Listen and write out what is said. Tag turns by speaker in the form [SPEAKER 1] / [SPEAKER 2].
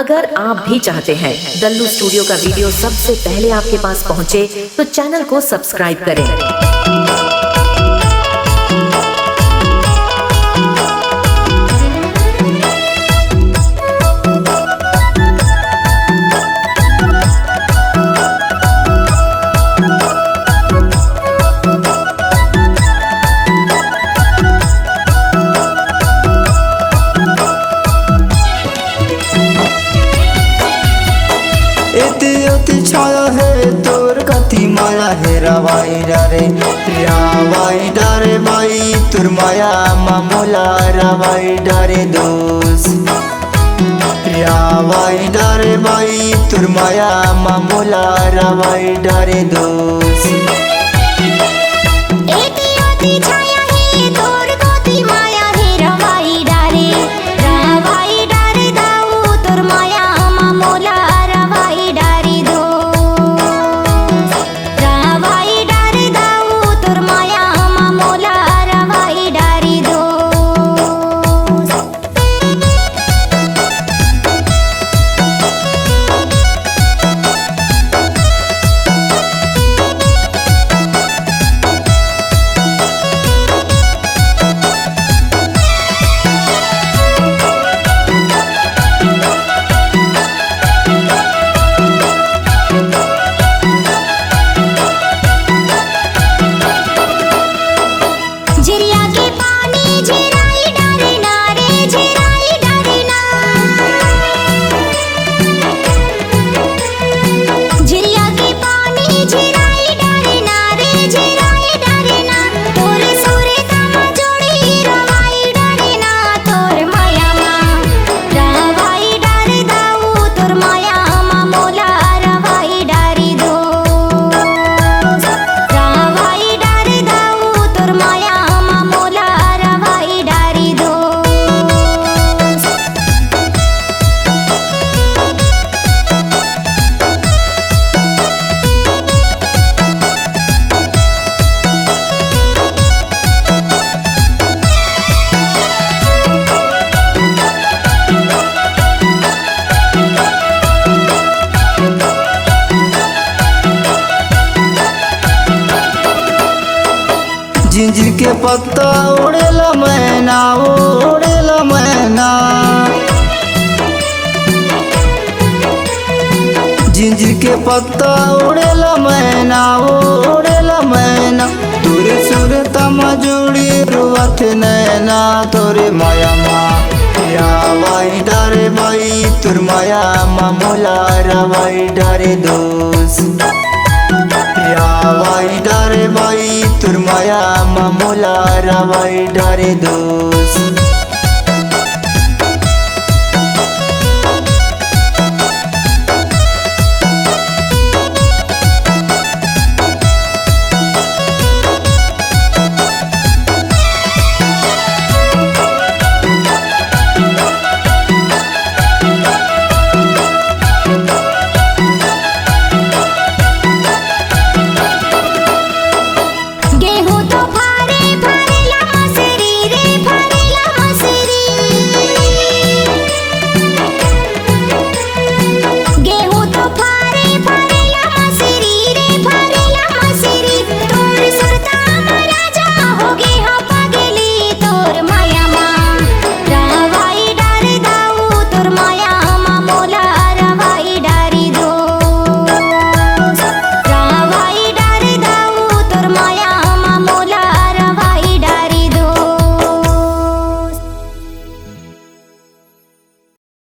[SPEAKER 1] अगर आप भी चाहते हैं डल्लू स्टूडियो का वीडियो सबसे पहले आपके पास पहुंचे, तो चैनल को सब्सक्राइब करें।
[SPEAKER 2] छाया है तोर कति माया है रवाई डारे भाई तुर माया मामूला रवाई डारे दोस रवाई डारे भाई तुर माया मामूला रवाई डारे दोस। जिंजिर के पत्ता उड़ेला मैना उड़ेला मैना, जिंजिर के पत्ता उड़ेला मैना उड़ेला मैना, तोरे सुरता मजूड़ी रुआत नैना तोरे माया रवाई डारे भाई तुर माया मामूला रवाई डारे दोस रवाई डारे भाई तुर माया मामूला रवाई डारे दोस।